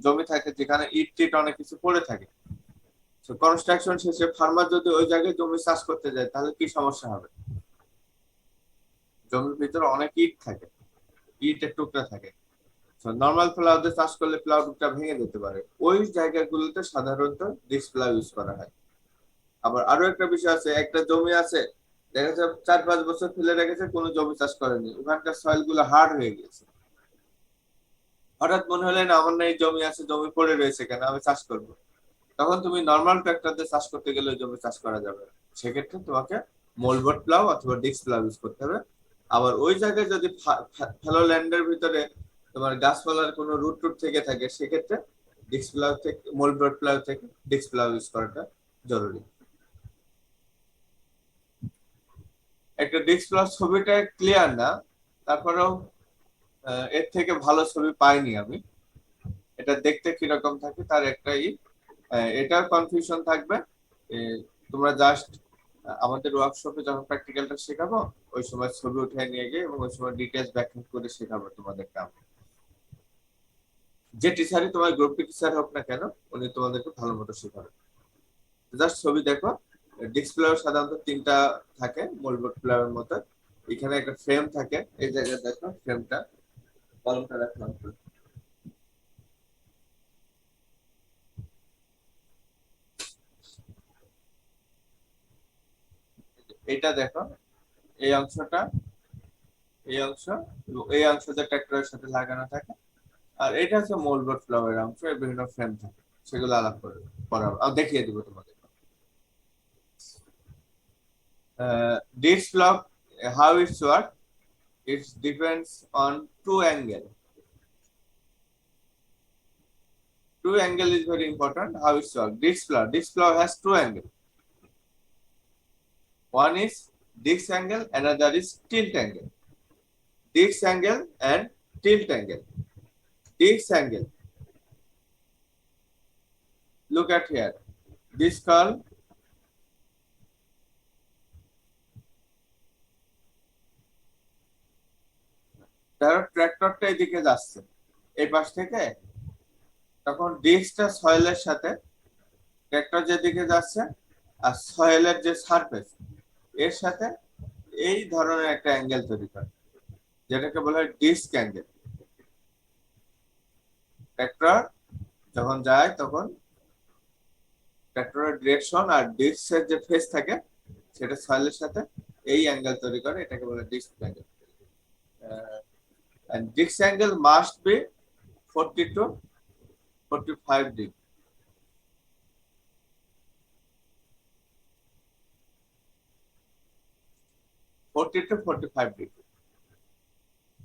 জমি থাকে যেখানে ইট টিট অনেক কিছু পড়ে থাকে। কনস্ট্রাকশন শেষে ফার্মার যদি ওই জায়গায় জমি চাষ করতে যায় তাহলে কি সমস্যা হবে? জমির ভিতরে অনেক ইট থাকে, ইটের টুকরা থাকে, নর্মাল প্লাউতে চাষ করলে প্লাউটা ভেঙে যেতে পারে। ওই জায়গাগুলোতে সাধারণত ডিস্ক প্লাউ ইউজ করা হয়। আবার আরো একটা বিষয় আছে, একটা জমি আছে দেখা যাচ্ছে 4-5 বছর ফেলে রেখেছে, কোনো জমি চাষ করেনি, ওখানকার সয়েল গুলো হার্ড হয়ে গেছে। হঠাৎ মনে হলে না আমার না এই জমি আছে, জমি পড়ে রয়েছে কেন, আমি চাষ করবো, তখন তুমি নর্মাল ট্রাক্টর দিয়ে চাষ করতে গেলে জমি চাষ করা যাবে না। সেক্ষেত্রে তোমাকে মোল্ডবোর্ড প্লাউ অথবা ডিস্ক প্লাউ ইউজ করতে হবে। আবার ওই জায়গায় যদি ফ্যালো ল্যান্ডের ভিতরে তোমার গাছপালার কোনো রুট টুট থেকে থাকে, সেক্ষেত্রে ডিস্ক প্লাউ থেকে মোল্ডবোর্ড প্লাউ থেকে ডিস্ক প্লাউ ইউজ করাটা জরুরি। একটা ডিস্ক প্লাউ ছবিটা ক্লিয়ার না, তারপরেও এর থেকে ভালো ছবি পাইনি আমি। এটা দেখতে কিরকম থাকে তার একটাই, এটার কনফিউশন থাকবে। তোমরা জাস্ট আমাদের ওয়ার্কশপে যখন প্র্যাকটিক্যালটা শেখাবো ওই সময় ছবি উঠে নিয়ে গিয়ে এবং ওই সময় ডিটেলস ব্যাখ্যা করে শেখাবো তোমাদের কাম। যে টিচারই তোমার গ্রুপ টিচার হোক না কেন, উনি তোমাদেরকে ভালো মতো শেখাবে। জাস্ট ছবি দেখো। ডিস্ক প্লাউ সাধারণত 3টা থাকে মোল্ডবোর্ড প্লাউয়ের মতো। এখানে একটা ফ্রেম থাকে, এই জায়গায় দেখো ফ্রেমটা, কলমটা রাখলাম। এটা দেখো, এই অংশটা, এই অংশ এবং এই অংশ যে ট্রাক্টরের সাথে লাগানো থাকে। আর এটা হচ্ছে মোল্ডবোর্ড প্লাউয়ের অংশ, এর বিভিন্ন ফ্রেম থাকে, সেগুলো আলাপ করে পড়াবো, দেখিয়ে দিব তোমাদের। Disc plough, how it's work, it depends on two angle. Two angle is very important. How it's work? Disc plow has two angle. One is disc angle, another is tilt angle. Disc angle and tilt angle. Disc angle. Look at here. This curve. তার ট্রাক্টরটা এদিকে যাচ্ছে, এই পাশ থেকে, তখন ডিস্কটা সয়েলের সাথে, tractor যেদিকে যাচ্ছে আর সয়েলের যে সারফেস এর সাথে এই ধরনের একটা অ্যাঙ্গেল তৈরি করে, যেটাকে বলা হয় ডিস্ক অ্যাঙ্গেল। ট্রাক্টর যখন যায় তখন ট্রাক্টরের ডিরেকশন আর ডিস্কের যে ফেস থাকে সেটা সয়েলের সাথে এই অ্যাঙ্গেল তৈরি করে, এটাকে বলে disc angle. and this angle must be 40 to 45 degree.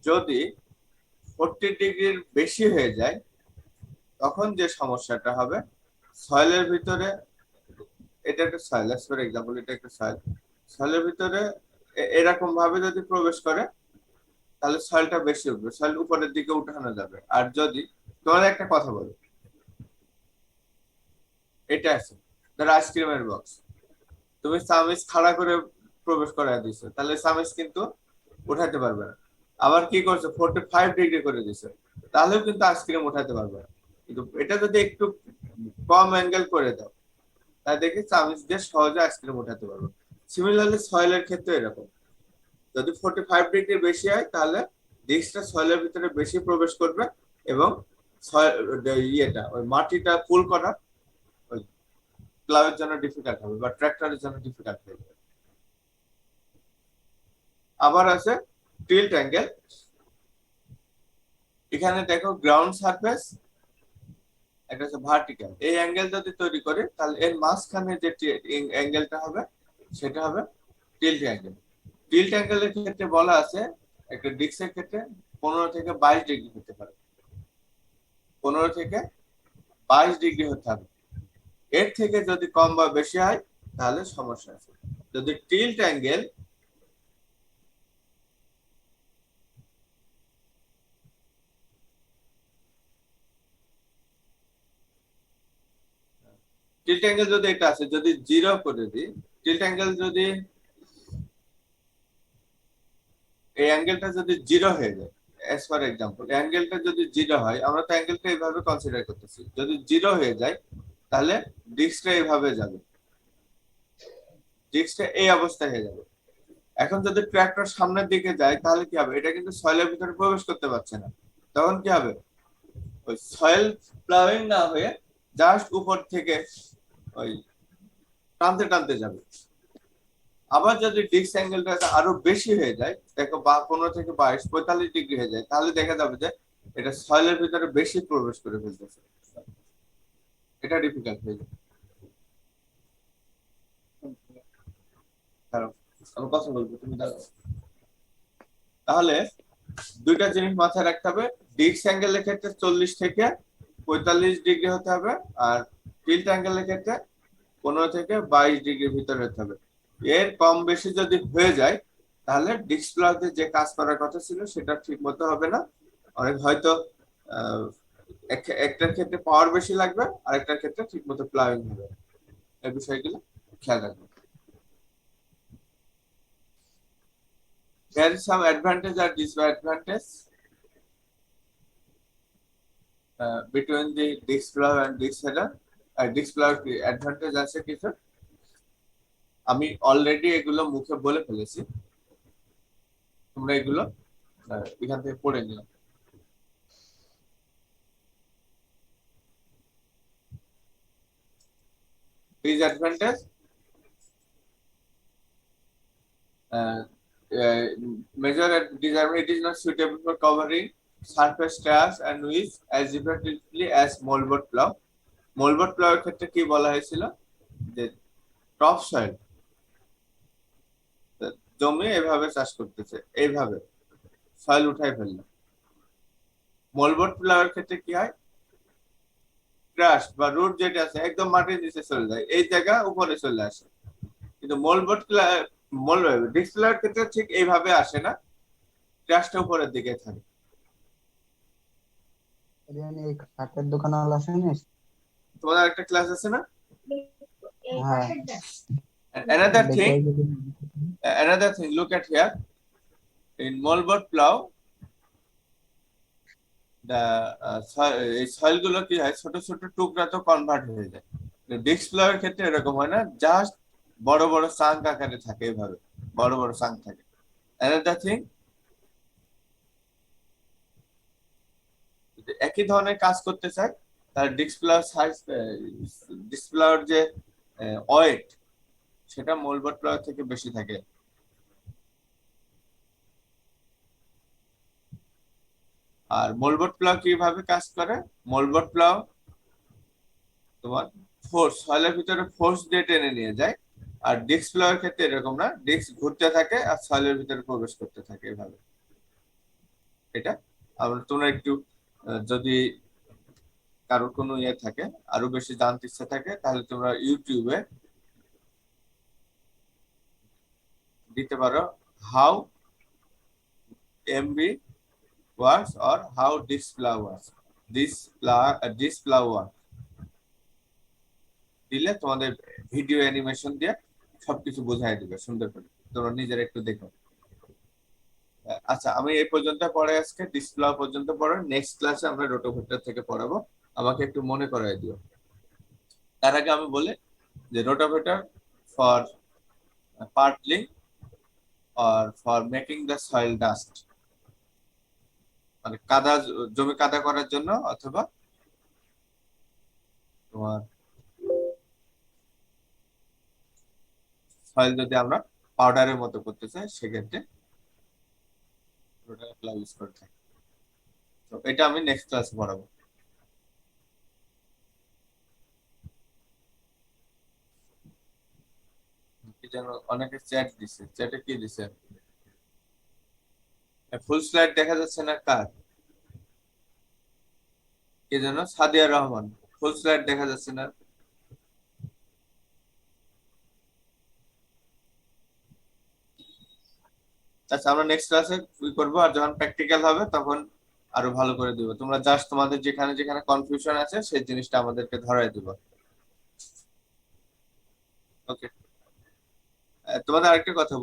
যদি 40 ডিগ্রির বেশি হয়ে যায় তখন যে সমস্যাটা হবে, সয়েলের ভিতরে, এটা একটা সয়েল, ফর এক্সাম্পল এটা একটা সয়েল, সয়েলের ভিতরে এরকম ভাবে যদি প্রবেশ করে তাহলে সয়েলটা বেশি উঠবে, সয়েল উপরের দিকে উঠানো যাবে। আর যদি তোমার একটা কথা বলো, এটা আছে ধর আইসক্রিমের বক্স, তুমি চামিচ খাড়া করে প্রবেশ করায় দিছো, তাহলে চামিচ কিন্তু উঠাতে পারবে না। আবার কি করছো, 45 ডিগ্রি করে দিছো, তাহলেও কিন্তু আইসক্রিম উঠাতে পারবে না। কিন্তু এটা যদি একটু কম অ্যাঙ্গেল করে দাও, তাহলে দেখি চামিচ দিয়ে সহজে আইসক্রিম উঠাতে পারবে। সিমিলারলি সয়েলের ক্ষেত্রে এরকম, যদি 45 ডিগ্রি বেশি হয় তাহলে ডিস্কটা সয়েলের ভিতরে বেশি প্রবেশ করবে এবং ওই মাটিটা পুল করা ওই প্লাউয়ের জন্য ডিফিকাল্ট হবে বা ট্রাক্টরের জন্য ডিফিকাল্ট হবে। আবার আছে টিল্ট অ্যাঙ্গেল। এখানে দেখো গ্রাউন্ড সারফেস, এটা হচ্ছে ভার্টিক্যাল। এই অ্যাঙ্গেল যদি তৈরি করে তাহলে এর মাঝখানে যে অ্যাঙ্গেলটা হবে সেটা হবে টিল্ট অ্যাঙ্গেল। টিল্ট অ্যাঙ্গেলের ক্ষেত্রে বলা আছে একটা ডিস্কের ক্ষেত্রে 15 থেকে 22 ডিগ্রি হতে পারে, 15 থেকে 22 ডিগ্রি হতে হবে। এর থেকে যদি কম বা বেশি হয় তাহলে সমস্যা আছে। যদি টিল্ট অ্যাঙ্গেল যদি এটা আছে, যদি 0 করে দিই, টিল্ট অ্যাঙ্গেল যদি এই অ্যাঙ্গেলটা যদি 0 হয়ে যায়, এজ ফর এক্সাম্পল অ্যাঙ্গেলটা যদি 0 হয়, আমরা তো অ্যাঙ্গেলটা এইভাবে কনসিডার করতেছি, যদি 0 হয়ে যায় তাহলে ডিস্কটা এইভাবে যাবে, ডিস্কটা এই অবস্থায় হয়ে যাবে। এখন যদি ট্রাক্টর সামনের দিকে যায় তাহলে কি হবে, এটা কিন্তু সয়েলের ভিতরে প্রবেশ করতে পারছে না, তখন কি হবে, ওই সয়েল প্লাউইং না হয়ে জাস্ট উপর থেকে ওই টানতে টানতে যাবে। আবার যদি ডিস্ক অ্যাঙ্গেলটা আরো বেশি হয়ে যায়, দেখো 15 থেকে 22 45 ডিগ্রি হয়ে যায়, তাহলে দেখা যাবে যে এটা সয়েলের ভিতরে বেশি প্রবেশ করে ফেলতেছে, এটা ডিফিকাল্ট হয়ে যায়। আমি কথা বলবো, তুমি দাঁড়াও। তাহলে দুইটা জিনিস মাথায় রাখতে হবে, ডিস্ক অ্যাঙ্গেলের ক্ষেত্রে 40 থেকে 45 ডিগ্রি হতে হবে, আর টিল্ট অ্যাঙ্গেলের ক্ষেত্রে 15 থেকে 22 ডিগ্রির ভিতরে হতে হবে। এর কম বেশি যদি হয়ে যায় তাহলে ডিস্ক প্লাউতে যে কাজ করার কথা ছিল সেটা ঠিক মতো হবে না, অনেক হয়তো একটার ক্ষেত্রে পাওয়ার বেশি লাগবে আর একটার ক্ষেত্রে ঠিক মতো প্লাউইং হবে। এই বিষয়গুলো খেয়াল রাখবেন। There is some advantage or disadvantage between the disc plough and disc header. Disc plough advantage আছে কিছু, আমি অলরেডি এগুলো মুখে বলে ফেলেছি, তোমরা এগুলো এখান থেকে পড়ে নিও। Disadvantage, major disadvantage, it is not suitable for covering surface tears and weeds as effectively as moldboard plough. Moldboard plough এর ক্ষেত্রে কি বলা হয়েছিল, যে টপ সয়েল জমি এভাবে চাষ করতেছে, এইভাবে সয়েল উঠাই ফেললো। মোল্ডবোর্ড প্লাউয়ের ক্ষেত্রে কি হয়, ক্রাশ বা রুট যেটা আছে একদম মাটির নিচে চলে যায়, এই জায়গা উপরে চলে আসে। কিন্তু মোল্ডবোর্ড ডিস্ক প্লাউয়ের ক্ষেত্রে ঠিক এইভাবে আসে না, ক্রাশটা উপরের দিকে থাকে। কাঠের দোকানওয়ালা শুনিস? তোমাদের একটা ক্লাস আছে না? হ্যাঁ। Another thing, look at here. In moldboard plough, এই সয়েল গুলো কি হয়, ছোট ছোট টুকরা তো কনভার্ট হয়ে যায়। ডিস্ক প্লাওয়ের ক্ষেত্রে এরকম হয় না, জাস্ট বড় বড় চাঙ্ক আকারে থাকে, এইভাবে বড় বড় চাঙ্ক থাকে। অ্যানাদার থিং, একই ধরনের কাজ করতে চায় তার disk flower size, disk flower যে ওয়েট, সেটা মোল্ডবোর্ড প্লাওয়ার থেকে বেশি থাকে। আর মোল্ডবোর্ড প্লাও কিভাবে কাজ করে, মোল্ডবোর্ড প্লাও তোমার ফোর্স, সয়েলের ভিতরে ফোর্স দিয়ে টেনে নিয়ে যায়। আর ডিস্ক প্লাওয়ার ক্ষেত্রে এরকম না, ডিস্ক ঘুরতে থাকে আর সয়েলের ভিতরে প্রবেশ করতে থাকে এভাবে। এটা তোমরা একটু যদি কারোর কোনো ইয়ে থাকে, আরো বেশি জানতে ইচ্ছা থাকে, তাহলে তোমরা ইউটিউবে দিতে পারো how MB works or how disc plough works, disc plough work দিলে তোমাদের ভিডিও অ্যানিমেশন দিয়ে সবকিছু বোঝাই দিবে সুন্দর করে, তোমরা নিজেরা একটু দেখো। আচ্ছা, আমি এই পর্যন্ত পড়ে, আজকে ডিস্ক প্লাও পর্যন্ত পড়ে, নেক্সট ক্লাসে আমরা রোটোভেক্টর থেকে পড়াবো। আমাকে একটু মনে করাই দিও। তার আগে আমি বলি যে রোটোভেক্টর for পার্টলিং or for making the soil dust, মানে কাদা, জমি কাদা করার জন্য, অথবা তোমার সয়েল যদি আমরা পাউডারের মতো করতে চাই, সেক্ষেত্রে রোটার প্লাও ইউজ করে থাকি। তো এটা আমি নেক্সট ক্লাসে পড়াবো। কি যেন অনেকে চ্যাট দিছে, চ্যাটে কি দিছে, ফুল স্লাইড দেখা যাচ্ছে না কার, কি যেন সাদিয়া রহমান, ফুল স্লাইড দেখা যাচ্ছে না। আচ্ছা, আমরা নেক্সট ক্লাসে কি করবো, আর যখন প্র্যাকটিক্যাল হবে তখন আরো ভালো করে দিব। তোমরা জাস্ট তোমাদের যেখানে যেখানে কনফিউশন আছে সেই জিনিসটা আমাদেরকে ধরাই দিবা। ওকে, তোমাদের আরেকটা কথা